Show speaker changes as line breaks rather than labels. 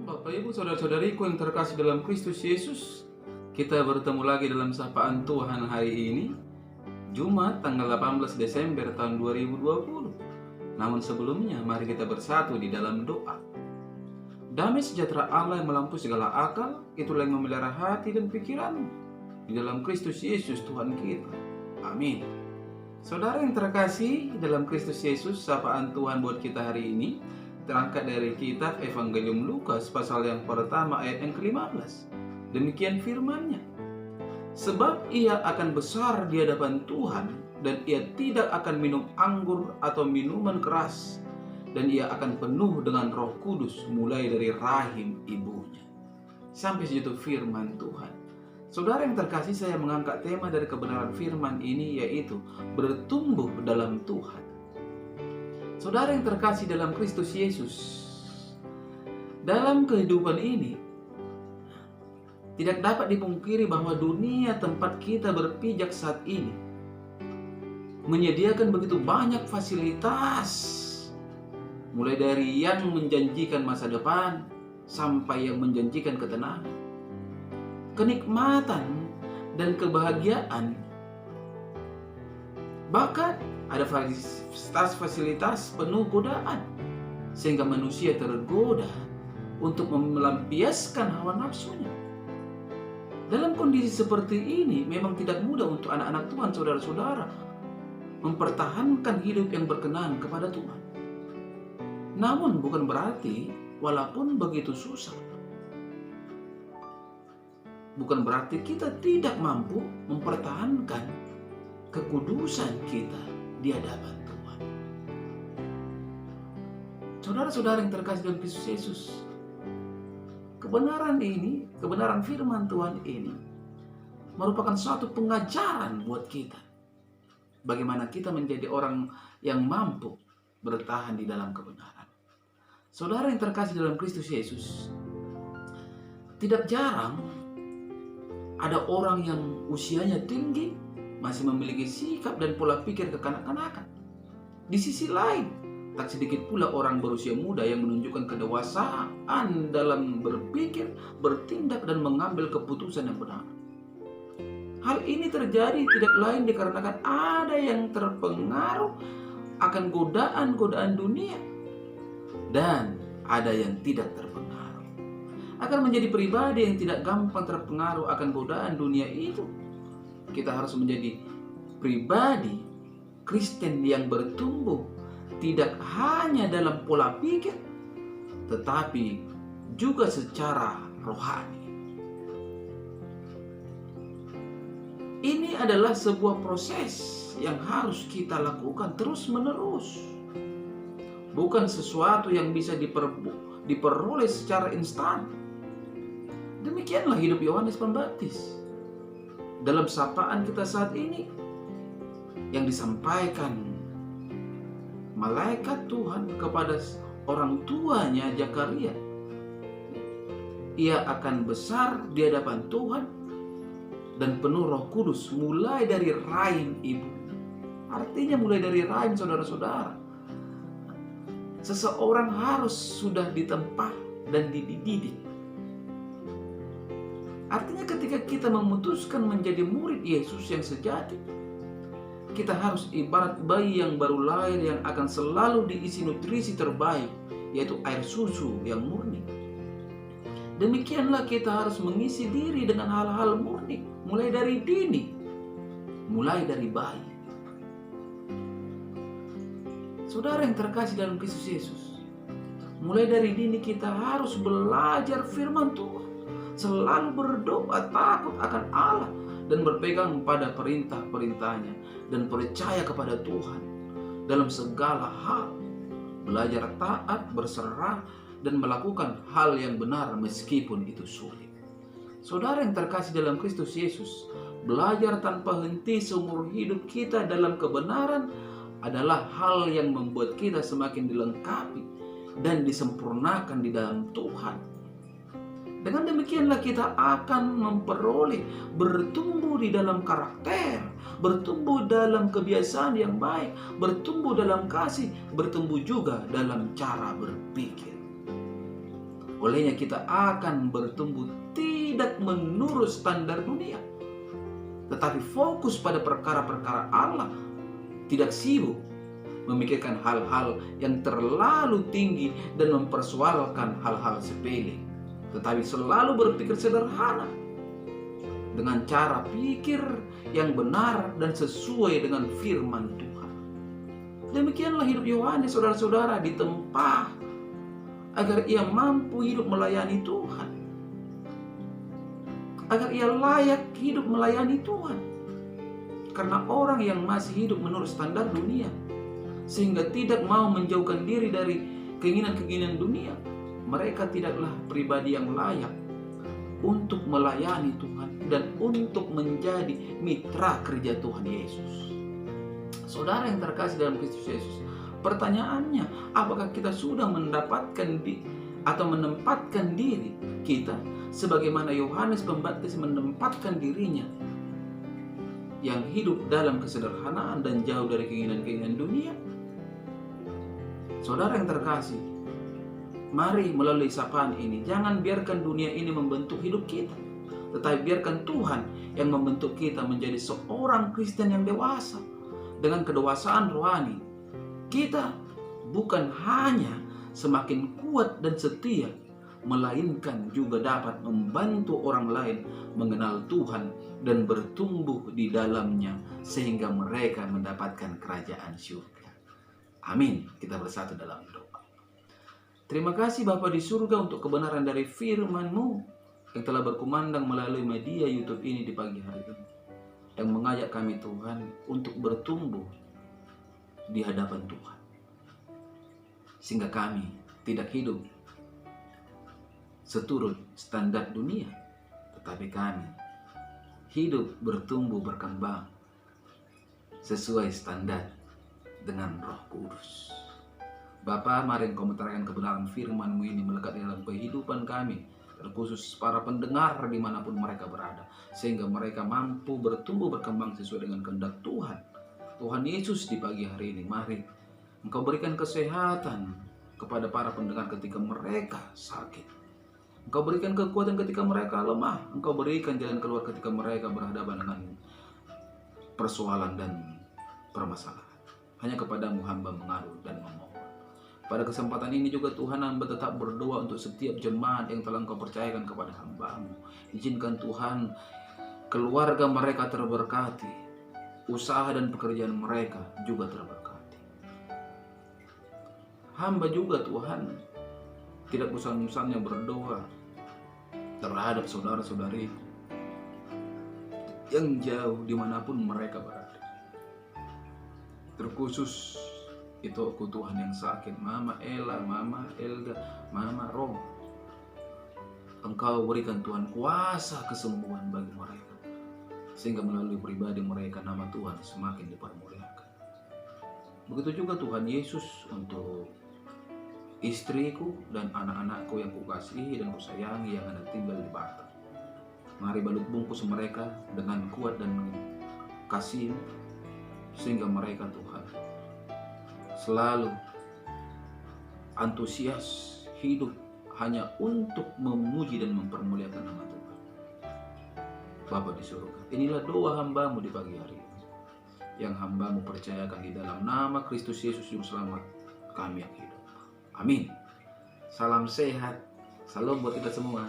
Bapak Ibu saudara-saudariku yang terkasih dalam Kristus Yesus, kita bertemu lagi dalam sapaan Tuhan hari ini, Jumat tanggal 18 Desember tahun 2020. Namun sebelumnya, mari kita bersatu di dalam doa. Damai sejahtera Allah yang melampaui segala akal, itulah yang memelihara hati dan pikiranmu di dalam Kristus Yesus Tuhan kita. Amin. Saudara yang terkasih dalam Kristus Yesus, sapaan Tuhan buat kita hari ini terangkat dari kitab Evangelium Lukas pasal yang pertama ayat yang ke-15. Demikian firman-Nya. Sebab ia akan besar di hadapan Tuhan, dan ia tidak akan minum anggur atau minuman keras, dan ia akan penuh dengan Roh Kudus mulai dari rahim ibunya. Sampai situ firman Tuhan. Saudara yang terkasih, saya mengangkat tema dari kebenaran firman ini, yaitu bertumbuh dalam Tuhan. Saudara yang terkasih dalam Kristus Yesus, dalam kehidupan ini tidak dapat dipungkiri bahwa dunia tempat kita berpijak saat ini menyediakan begitu banyak fasilitas, mulai dari yang menjanjikan masa depan sampai yang menjanjikan ketenangan, kenikmatan dan kebahagiaan. Bahkan ada fasilitas penuh godaan, sehingga manusia tergoda untuk melampiaskan hawa nafsunya. Dalam kondisi seperti ini, memang tidak mudah untuk anak-anak Tuhan, saudara-saudara, mempertahankan hidup yang berkenan kepada Tuhan. Namun bukan berarti, walaupun begitu susah, bukan berarti kita tidak mampu mempertahankan kekudusan kita di hadapan Tuhan. Saudara-saudara yang terkasih dalam Kristus Yesus, kebenaran ini, kebenaran firman Tuhan ini merupakan suatu pengajaran buat kita. Bagaimana kita menjadi orang yang mampu bertahan di dalam kebenaran. Saudara yang terkasih dalam Kristus Yesus, tidak jarang ada orang yang usianya tinggi masih memiliki sikap dan pola pikir kekanak-kanakan. Di sisi lain, tak sedikit pula orang berusia muda yang menunjukkan kedewasaan dalam berpikir, bertindak, dan mengambil keputusan yang benar. Hal ini terjadi tidak lain dikarenakan ada yang terpengaruh akan godaan-godaan dunia, dan ada yang tidak terpengaruh. Agar menjadi pribadi yang tidak gampang terpengaruh akan godaan dunia itu, kita harus menjadi pribadi Kristen yang bertumbuh tidak hanya dalam pola pikir, tetapi juga secara rohani. Ini adalah sebuah proses yang harus kita lakukan terus-menerus. Bukan sesuatu yang bisa diperoleh secara instan. Demikianlah hidup Yohanes Pembaptis. Dalam sapaan kita saat ini yang disampaikan malaikat Tuhan kepada orang tuanya Zakaria, ia akan besar di hadapan Tuhan dan penuh Roh Kudus mulai dari rahim ibu. Artinya mulai dari rahim, saudara-saudara. Seseorang harus sudah ditempa dan dididik. Artinya ketika kita memutuskan menjadi murid Yesus yang sejati, kita harus ibarat bayi yang baru lahir yang akan selalu diisi nutrisi terbaik, yaitu air susu yang murni. Demikianlah kita harus mengisi diri dengan hal-hal murni, mulai dari dini, mulai dari bayi. Saudara yang terkasih dalam Kristus Yesus, mulai dari dini kita harus belajar firman Tuhan, selalu berdoa takut akan Allah dan berpegang pada perintah-perintahnya dan percaya kepada Tuhan dalam segala hal. Belajar taat, berserah, dan melakukan hal yang benar meskipun itu sulit. Saudara yang terkasih dalam Kristus Yesus, belajar tanpa henti seumur hidup kita dalam kebenaran adalah hal yang membuat kita semakin dilengkapi dan disempurnakan di dalam Tuhan. Dengan demikianlah kita akan memperoleh bertumbuh di dalam karakter, bertumbuh dalam kebiasaan yang baik, bertumbuh dalam kasih, bertumbuh juga dalam cara berpikir. Olehnya kita akan bertumbuh tidak menurut standar dunia, tetapi fokus pada perkara-perkara Allah, tidak sibuk memikirkan hal-hal yang terlalu tinggi dan mempersoalkan hal-hal sepele, tetapi selalu berpikir sederhana dengan cara pikir yang benar dan sesuai dengan firman Tuhan. Demikianlah hidup Yohanes, saudara-saudara, ditempa agar ia mampu hidup melayani Tuhan, agar ia layak hidup melayani Tuhan. Karena orang yang masih hidup menurut standar dunia, sehingga tidak mau menjauhkan diri dari keinginan-keinginan dunia, mereka tidaklah pribadi yang layak untuk melayani Tuhan dan untuk menjadi mitra kerja Tuhan Yesus. Saudara yang terkasih dalam Kristus Yesus, pertanyaannya, apakah kita sudah mendapatkan atau menempatkan diri kita sebagaimana Yohanes Pembaptis menempatkan dirinya, yang hidup dalam kesederhanaan dan jauh dari keinginan-keinginan dunia? Saudara yang terkasih, mari melalui sapaan ini, jangan biarkan dunia ini membentuk hidup kita, tetapi biarkan Tuhan yang membentuk kita menjadi seorang Kristen yang dewasa. Dengan kedewasaan rohani, kita bukan hanya semakin kuat dan setia, melainkan juga dapat membantu orang lain mengenal Tuhan dan bertumbuh di dalamnya sehingga mereka mendapatkan kerajaan surga. Amin. Kita bersatu dalam doa. Terima kasih Bapa di surga untuk kebenaran dari firman-Mu yang telah berkumandang melalui media YouTube ini di pagi hari ini, yang mengajak kami Tuhan untuk bertumbuh di hadapan Tuhan, sehingga kami tidak hidup seturut standar dunia, tetapi kami hidup bertumbuh berkembang sesuai standar dengan Roh Kudus. Bapa, mari Engkau meterangkan kebenaran firman-Mu ini melekat di dalam kehidupan kami, terkhusus para pendengar dimanapun mereka berada, sehingga mereka mampu bertumbuh berkembang sesuai dengan kehendak Tuhan. Tuhan Yesus, di pagi hari ini mari Engkau berikan kesehatan kepada para pendengar ketika mereka sakit. Engkau berikan kekuatan ketika mereka lemah. Engkau berikan jalan keluar ketika mereka berhadapan dengan persoalan dan permasalahan. Hanya kepadamu hamba mengadu dan memohon. Pada kesempatan ini juga Tuhan, hamba tetap berdoa untuk setiap jemaat yang telah Engkau percayakan kepada hamba-Mu. Izinkan Tuhan keluarga mereka terberkati, usaha dan pekerjaan mereka juga terberkati. Hamba juga Tuhan tidak bosan-bosannya berdoa terhadap saudara-saudari yang jauh dimanapun mereka berada. Terkhusus itu aku Tuhan yang sakit, Mama Ella, Mama Elga, Mama Rom. Engkau berikan Tuhan kuasa kesembuhan bagi mereka, sehingga melalui pribadi mereka nama Tuhan semakin dipermuliakan. Begitu juga Tuhan Yesus untuk istriku dan anak-anakku yang kukasihi dan kusayangi yang ada tinggal di Batam. Mari balut bungkus mereka dengan kuat dan kasih, sehingga mereka Tuhan selalu antusias hidup hanya untuk memuji dan mempermuliakan nama Tuhan. Bapa di surga, inilah doa hamba-Mu di pagi hari ini, yang hamba-Mu percayakan di dalam nama Kristus Yesus Juru Selamat kami yang hidup. Amin. Salam sehat, salam buat kita semua.